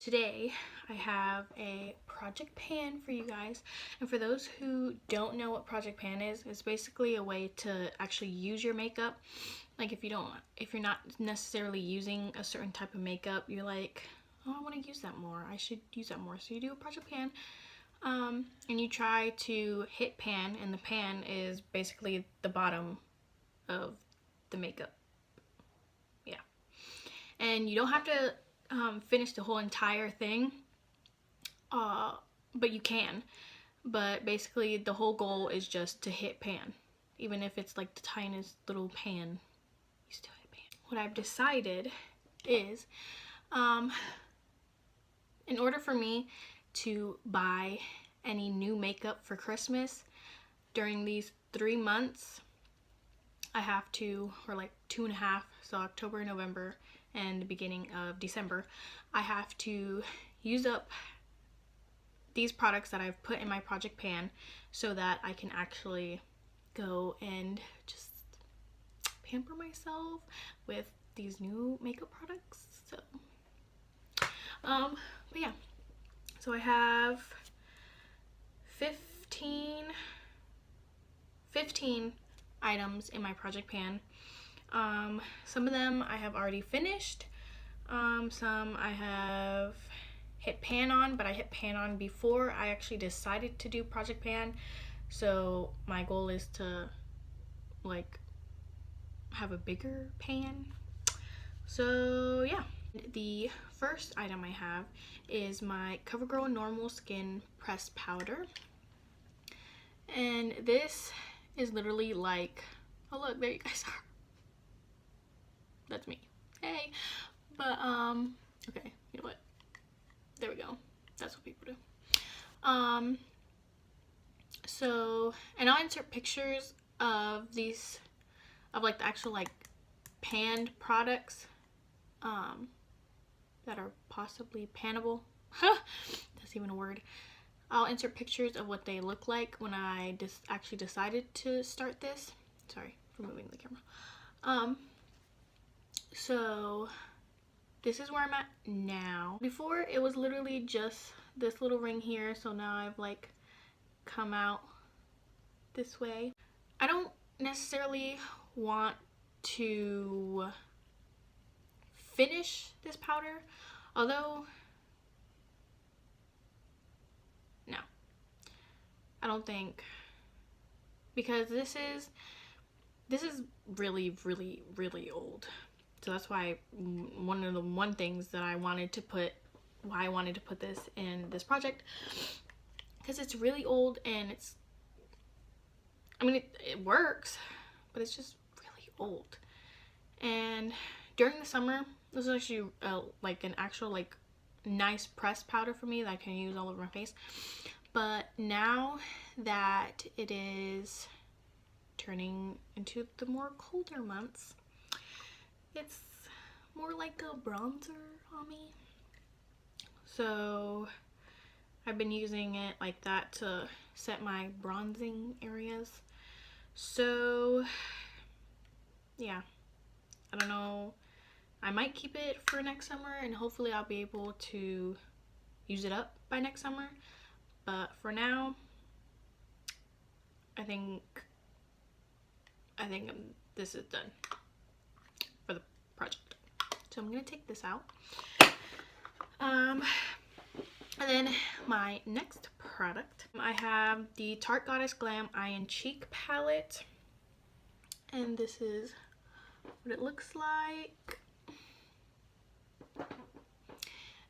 Today I have a project pan for you guys, and for those who don't know what project pan is, it's basically a way to actually use your makeup. Like if you're not necessarily using a certain type of makeup, you're like, oh, I want to use that more, I should use that more, so you do a project pan, and you try to hit pan, and the pan is basically the bottom of the makeup. Yeah, and you don't have to finish the whole entire thing, but you can. But basically the whole goal is just to hit pan. Even if it's like the tiniest little pan, you still hit pan. What I've decided is, in order for me to buy any new makeup for Christmas during these 3 months, I have to, or like 2.5, so October, November, and the beginning of December, I have to use up these products that I've put in my project pan so that I can actually go and just pamper myself with these new makeup products. So but yeah, so I have 15 items in my project pan. Some of them I have already finished, some I have hit pan on, but I hit pan on before I actually decided to do project pan, so my goal is to like have a bigger pan. So yeah, the first item I have is my CoverGirl Normal Skin Pressed Powder, and this is literally like, oh look, there you guys are, that's me, hey. But okay, you know what, there we go, that's what people do. So, and I'll insert pictures of these, of like the actual like panned products that are possibly pannable. That's even a word. I'll insert pictures of what they look like when I actually decided to start this. Sorry for moving the camera. So this is where I'm at now. Before it was literally just this little ring here, so now I've like come out this way. I don't necessarily want to finish this powder, although no, I don't think, because this is really old. So that's why one things that I wanted to put, why I wanted to put this in this project, because it's really old, and it's, I mean, it works, but it's just really old. And during the summer, this is actually like an actual like nice pressed powder for me that I can use all over my face. But now that it is turning into the more colder months, it's more like a bronzer on me. So I've been using it like that to set my bronzing areas. So yeah, I don't know, I might keep it for next summer, and hopefully I'll be able to use it up by next summer. But for now, I think this is done for the project. So I'm gonna take this out. And then my next product, I have the Tarte Goddess Glam Eye and Cheek palette, and this is what it looks like.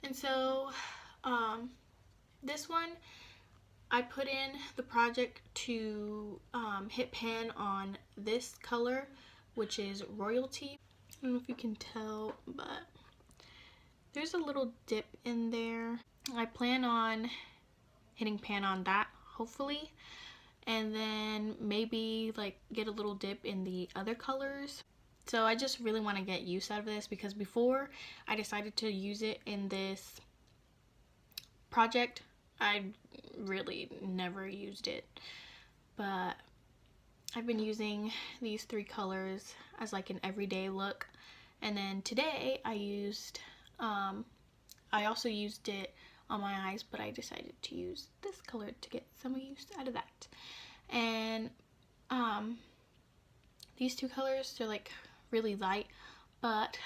And so this one I put in the project to hit pan on this color, which is Royalty. I don't know if you can tell, but there's a little dip in there. I plan on hitting pan on that, hopefully, and then maybe like get a little dip in the other colors. So I just really want to get use out of this, because before I decided to use it in this project, I really never used it. But I've been using these 3 colors as like an everyday look. And then today I used I also used it on my eyes, but I decided to use this color to get some use out of that. And these two colors, they're like really light, but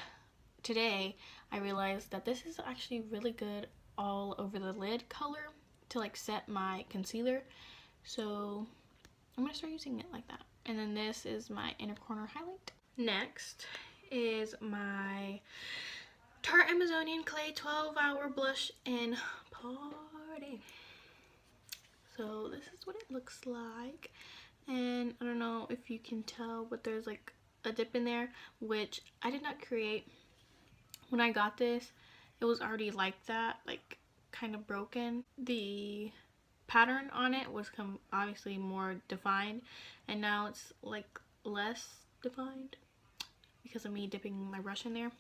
today I realized that this is actually really good all over the lid color to like set my concealer. So I'm gonna start using it like that. And then this is my inner corner highlight. Next is my Tarte Amazonian Clay 12-Hour Blush in Party. So this is what it looks like. And I don't know if you can tell, but there's like a dip in there, which I did not create. When I got this, it was already like that, like kind of broken. The pattern on it was obviously more defined, and now it's like less defined because of me dipping my brush in there.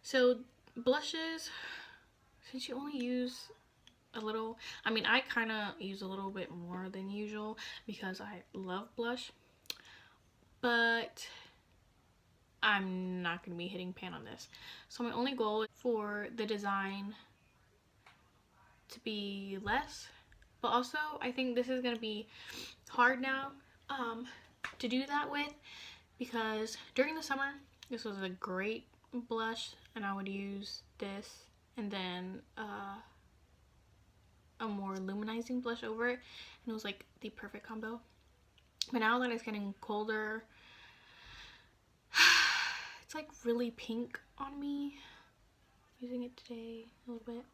So blushes, since you only use a little, I mean, I kind of use a little bit more than usual because I love blush, but I'm not going to be hitting pan on this. So my only goal is for the design to be less, but also I think this is going to be hard now to do that with, because during the summer this was a great blush and I would use this and then a more luminizing blush over it, and it was like the perfect combo. But now that it's getting colder, it's like really pink on me. Using it today a little bit,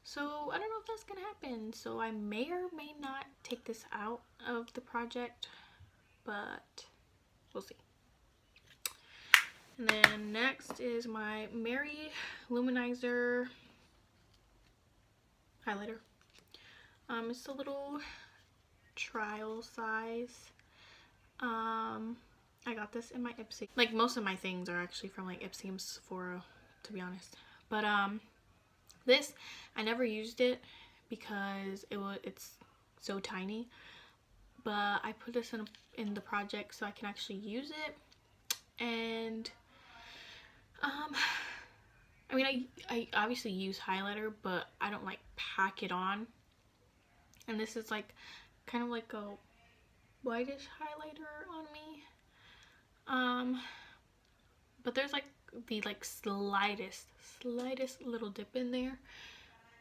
so I don't know if that's gonna happen. So I may or may not take this out of the project, but we'll see. And then next is my Mary Luminizer highlighter. It's a little trial size. I got this in my Ipsy. Like most of my things are actually from like Ipsy and Sephora, to be honest. But this, I never used it because it's so tiny. But I put this in the project so I can actually use it. And I mean, I obviously use highlighter, but I don't like pack it on. And this is like kind of like a whitish highlighter on me. But there's like the like slightest little dip in there.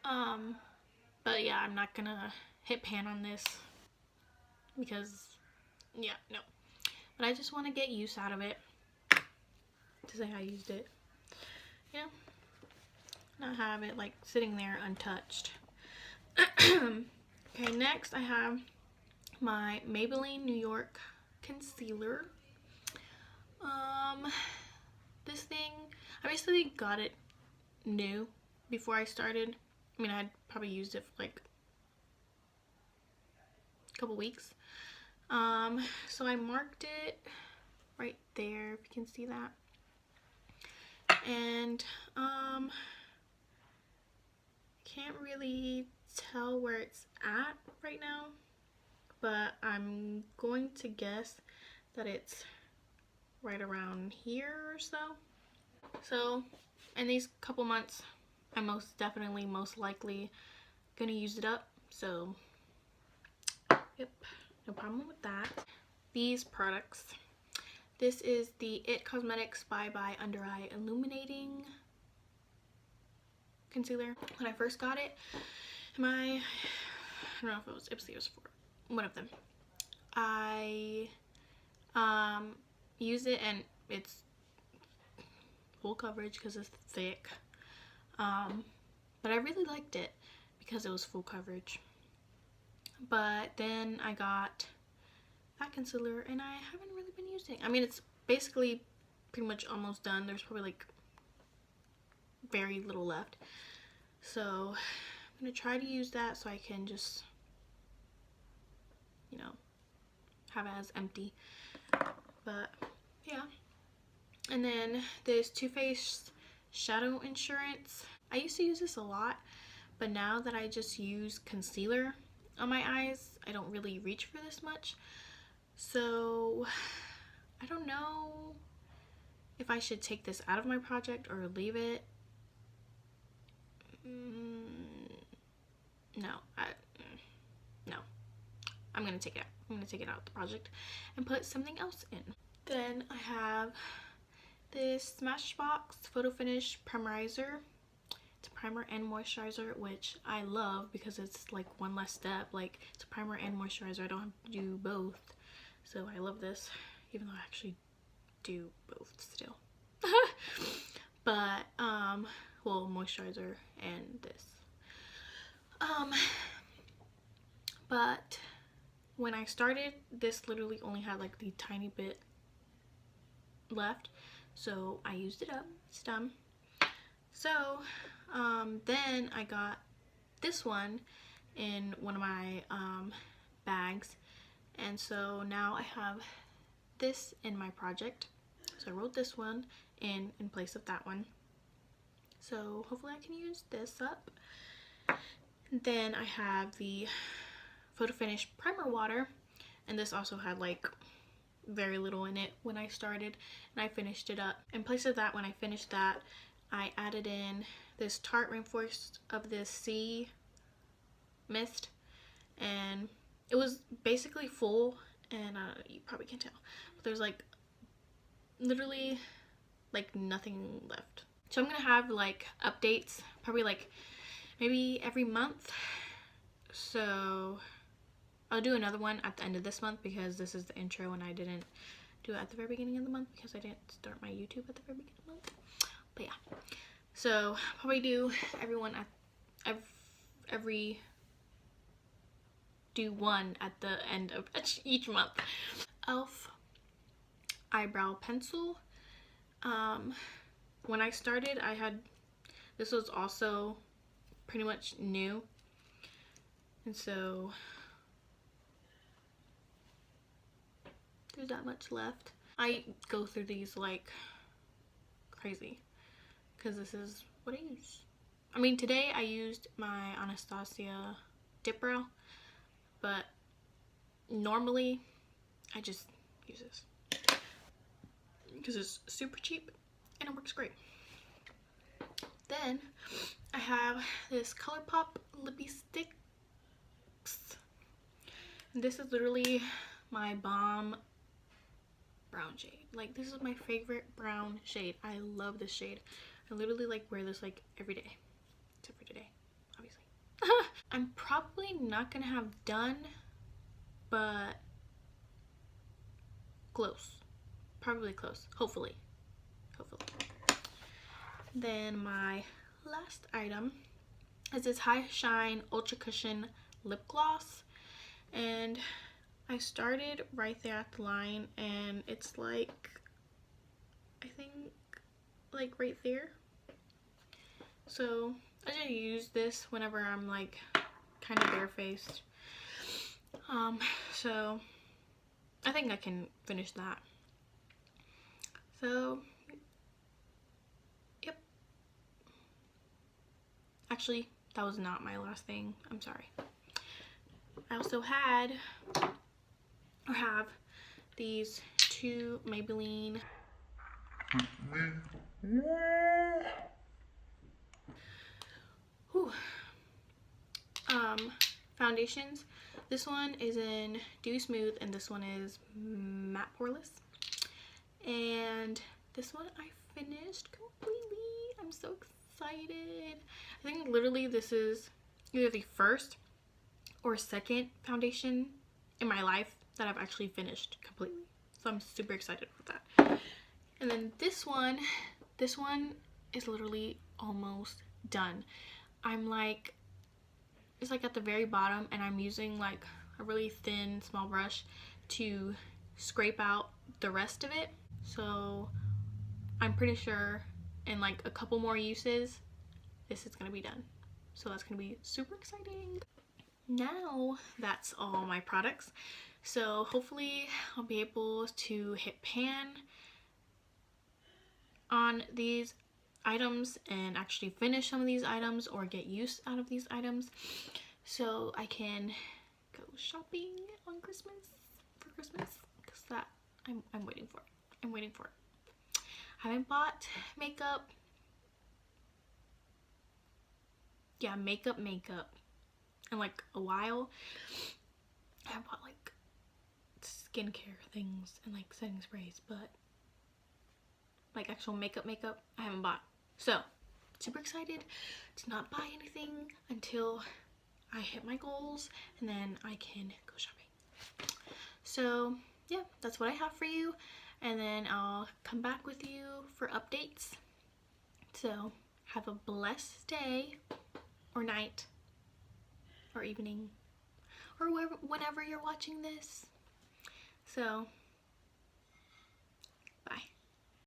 But yeah, I'm not gonna hit pan on this because yeah, no. But I just want to get use out of it to say I used it. You know, not have it like sitting there untouched. Okay, next I have my Maybelline New York concealer. This thing, I basically got it new before I started. I mean, I'd probably used it for like a couple weeks. So I marked it right there, if you can see that. And can't really tell where it's at right now, but I'm going to guess that it's right around here or so. So in these couple months, I'm most likely gonna use it up. So yep, no problem with that. These products. This is the IT Cosmetics Bye Bye Under Eye Illuminating Concealer. When I first got it, I don't know if it was Ipsy or Sephora, one of them. I use it and it's full coverage because it's thick. But I really liked it because it was full coverage. But then I got that concealer and I haven't really been using. I mean, it's basically pretty much almost done. There's probably like very little left. So I'm gonna try to use that so I can just, you know, have it as empty. But yeah. And then this Too Faced Shadow Insurance. I used to use this a lot, but now that I just use concealer on my eyes, I don't really reach for this much. So I don't know if I should take this out of my project or leave it. no, no. I'm gonna take it out. I'm gonna take it out of the project and put something else in. Then I have this Smashbox Photo Finish Primerizer. It's a primer and moisturizer, which I love because it's like one less step. Like, it's a primer and moisturizer. I don't have to do both. So I love this, even though I actually do both still. But, well, moisturizer and this. But when I started, this literally only had like the tiny bit left. So I used it up. It's done. So then I got this one in one of my bags, and so now I have this in my project. So I wrote this one in place of that one. So hopefully I can use this up. Then I have the Photo Finish Primer Water, and this also had like very little in it when I started, and I finished it up. In place of that, when I finished that, I added in this Tarte Rainforest of the Sea mist, and it was basically full, and you probably can't tell, but there's like literally like nothing left. So I'm gonna have like updates probably like maybe every month. So I'll do another one at the end of this month because this is the intro and I didn't do it at the very beginning of the month because I didn't start my YouTube at the very beginning of the month. But yeah, so probably do do one at the end of each month. e.l.f. eyebrow pencil. When I started, this was also pretty much new, and so there's that much left. I go through these like crazy because this is what I use. I mean, today I used my Anastasia Dip Brow, but normally I just use this because it's super cheap and it works great. Then I have this ColourPop Lippy Sticks. And this is literally my bomb brown shade. Like, this is my favorite brown shade. I love this shade. I literally like wear this like every day, except for today, obviously. I'm probably not gonna have done, but close. Probably close. Hopefully. Then my last item is this High Shine Ultra Cushion Lip Gloss, and I started right there at the line, and it's like, I think like right there. So I just use this whenever I'm like kind of barefaced. So I think I can finish that. So yep. Actually, that was not my last thing. I'm sorry. I also have these two Maybelline foundations. This one is in Dewy Smooth and this one is Matte Poreless. And this one I finished completely. I'm so excited. I think literally this is either the first or second foundation in my life that I've actually finished completely. So I'm super excited about that. And then this one is literally almost done. I'm like, it's like at the very bottom, and I'm using like a really thin small brush to scrape out the rest of it. So I'm pretty sure in like a couple more uses this is gonna be done. So that's gonna be super exciting. Now that's all my products. So hopefully I'll be able to hit pan on these items and actually finish some of these items or get use out of these items so I can go shopping on Christmas for Christmas, because that I'm waiting for it. I'm waiting for it. I haven't bought makeup yeah, makeup in like a while. I bought like skincare things and like setting sprays, but like actual makeup I haven't bought. So super excited to not buy anything until I hit my goals, and then I can go shopping. So yeah, that's what I have for you, and then I'll come back with you for updates. So have a blessed day or night or evening or whenever you're watching this. So bye.